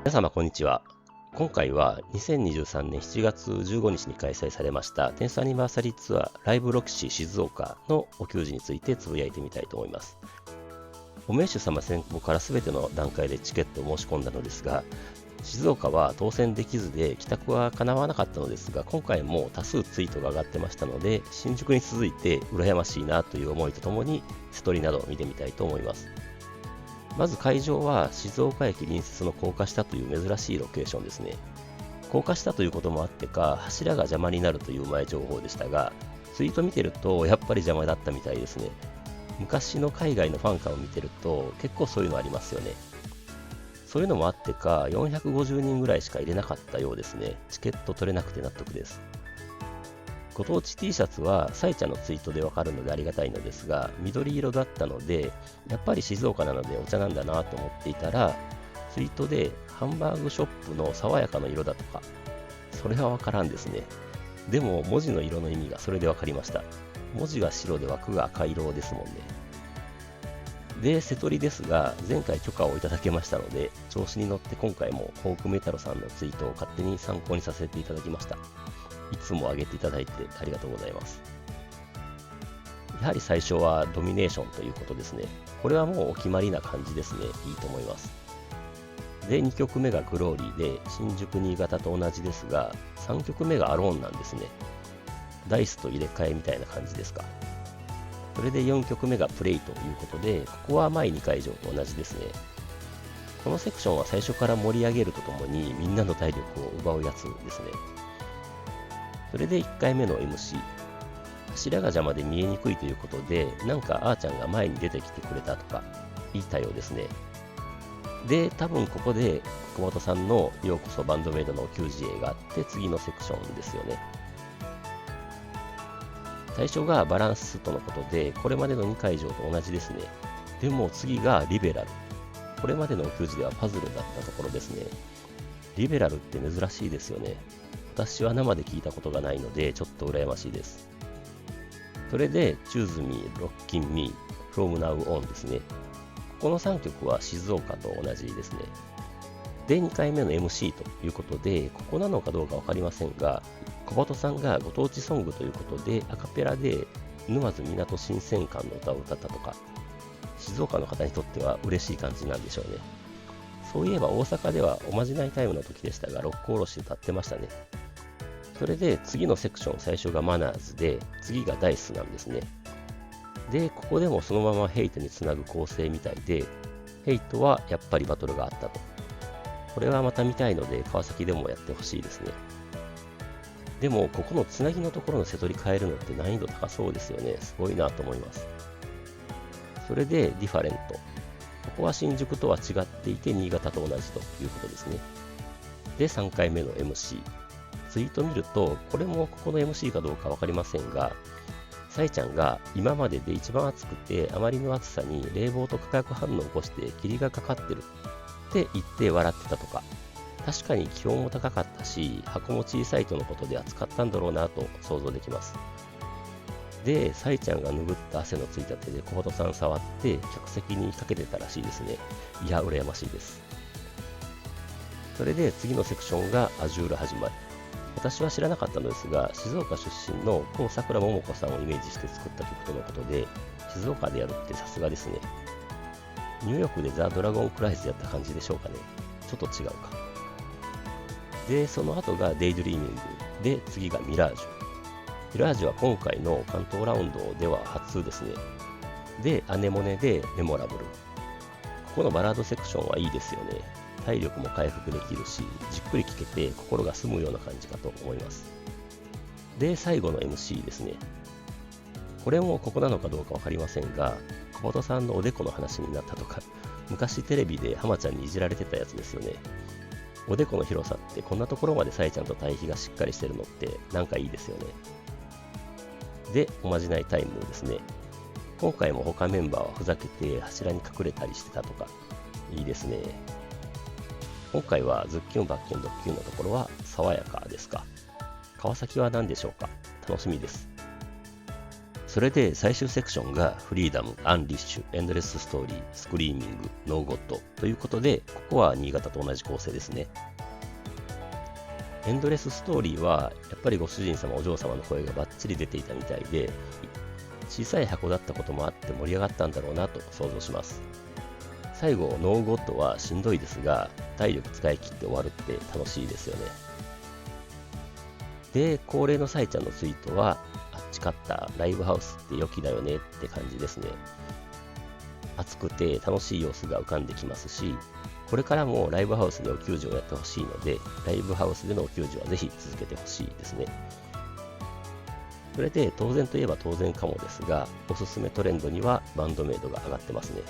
皆様こんにちは。今回は2023年7月15日に開催されましたテンスアニバーサリーツアーライブロキシ静岡のお給仕についてつぶやいてみたいと思います。お名手様先行から全ての段階でチケットを申し込んだのですが、静岡は当選できずで帰宅は叶わなかったのですが、今回も多数ツイートが上がってましたので、新宿に続いて羨ましいなという思いとともに瀬戸りなどを見てみたいと思います。まず会場は静岡駅隣接の高架下という珍しいロケーションですね。高架下ということもあってか、柱が邪魔になるという前情報でしたが、ツイート見てるとやっぱり邪魔だったみたいですね。昔の海外のファンカーを見てると結構そういうのありますよね。そういうのもあってか、450人ぐらいしか入れなかったようですね。チケット取れなくて納得です。ご当地 T シャツはサイちゃんのツイートでわかるのでありがたいのですが、緑色だったので、やっぱり静岡なのでお茶なんだなと思っていたら、ツイートでハンバーグショップの爽やかな色だとか、それはわからんですね。でも文字の色の意味がそれでわかりました。文字が白で枠が赤色ですもんね。で、瀬戸りですが、前回許可をいただけましたので、調子に乗って今回もフォークメタロさんのツイートを勝手に参考にさせていただきました。いつも上げていただいてありがとうございます。やはり最初はドミネーションということですね。これはもうお決まりな感じですね。いいと思います。で、2曲目がグローリーで、新宿新潟と同じですが、3曲目がアローンなんですね。ダイスと入れ替えみたいな感じですか。それで4曲目がプレイということで、ここは前2会場と同じですね。このセクションは最初から盛り上げるとともにみんなの体力を奪うやつですね。それで1回目の MC。柱が邪魔で見えにくいということで、なんかあーちゃんが前に出てきてくれたとか言ったようですね。で、多分ここで小本さんのようこそバンドメイドのお給仕があって次のセクションですよね。最初がバランスとのことで、これまでの2会場と同じですね。でも次がリベラル。これまでのお給仕ではパズルだったところですね。リベラルって珍しいですよね。私は生で聞いたことがないのでちょっと羨ましいです。それで Choose Me, Rockin' Me, From Now On ですね。ここの3曲は静岡と同じですね。で、2回目の MC ということで、ここなのかどうかわかりませんが、小本さんがご当地ソングということで、アカペラで沼津港新鮮館の歌を歌ったとか、静岡の方にとっては嬉しい感じなんでしょうね。そういえば大阪ではおまじないタイムの時でしたが、六甲おろし歌ってましたね。それで次のセクション、最初がマナーズで、次がダイスなんですね。で、ここでもそのままヘイトにつなぐ構成みたいで、ヘイトはやっぱりバトルがあったと。これはまた見たいので、川崎でもやってほしいですね。でも、ここのつなぎのところの瀬戸り変えるのって難易度高そうですよね。すごいなと思います。それで、ディファレント。ここは新宿とは違っていて、新潟と同じということですね。で、3回目の MC。ツイート見ると、これもここの MC かどうか分かりませんが、サイちゃんが今までで一番暑くて、あまりの暑さに冷房と化学反応を起こして霧がかかってるって言って笑ってたとか、確かに気温も高かったし、箱も小さいとのことで暑かったんだろうなと想像できます。で、サイちゃんが拭った汗のついた手で小本さん触って客席にかけてたらしいですね。いや、羨ましいです。それで次のセクションがアジュール始まり。私は知らなかったのですが、静岡出身の高桜桃子さんをイメージして作った曲とのことで、静岡でやるってさすがですね。ニューヨークでザ・ドラゴンクライズやった感じでしょうかね。ちょっと違うか。で、その後がデイドリーミングで、次がミラージュ。ミラージュは今回の関東ラウンドでは初ですね。で、アネモネでメモラブル。ここのバラードセクションはいいですよね。体力も回復できるし、じっくり聴けて心が澄むような感じかと思います。で、最後の MC ですね。これもここなのかどうかわかりませんが、小本さんのおでこの話になったとか、昔テレビで浜ちゃんにいじられてたやつですよね。おでこの広さってこんなところまでサイちゃんと対比がしっかりしてるのってなんかいいですよね。で、おまじないタイムですね。今回も他メンバーはふざけて柱に隠れたりしてたとか、いいですね。今回はズッキュンバッキュンドッキュンのところは爽やかですか。川崎は何でしょうか。楽しみです。それで最終セクションがフリーダム、アンリッシュ、エンドレスストーリー、スクリーミング、ノーゴッドということで、ここは新潟と同じ構成ですね。エンドレスストーリーはやっぱりご主人様お嬢様の声がバッチリ出ていたみたいで、小さい箱だったこともあって盛り上がったんだろうなと想像します。最後ノーゴッドはしんどいですが、体力使い切って終わるって楽しいですよね。で、恒例のサイちゃんのツイートは、あっち買ったライブハウスって良きだよねって感じですね。熱くて楽しい様子が浮かんできますし、これからもライブハウスでお給仕をやってほしいので、ライブハウスでのお給仕はぜひ続けてほしいですね。それで当然といえば当然かもですが、おすすめトレンドにはバンドメイドが上がってますね。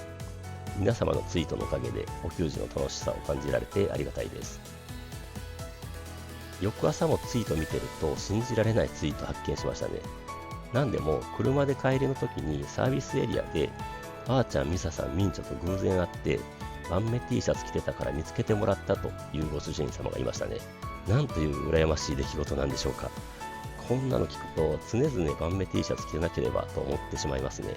皆様のツイートのおかげでお給仕の楽しさを感じられてありがたいです。翌朝もツイート見てると信じられないツイート発見しましたね。なんでも車で帰りの時にサービスエリアであーちゃん、ミサさん、ミンチョと偶然会って晩目 T シャツ着てたから見つけてもらったというご主人様がいましたね。なんという羨ましい出来事なんでしょうか。こんなの聞くと常々晩目 T シャツ着てなければと思ってしまいますね。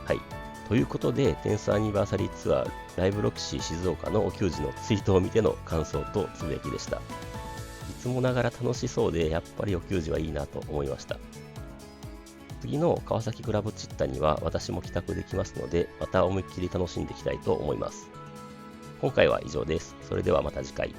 はい。ということで、10thアニバーサリーツアーライブロキシー静岡のお給仕のツイートを見ての感想とつぶやきでした。いつもながら楽しそうで、やっぱりお給仕はいいなと思いました。次の川崎クラブチッタには私も帰宅できますので、また思いっきり楽しんでいきたいと思います。今回は以上です。それではまた次回。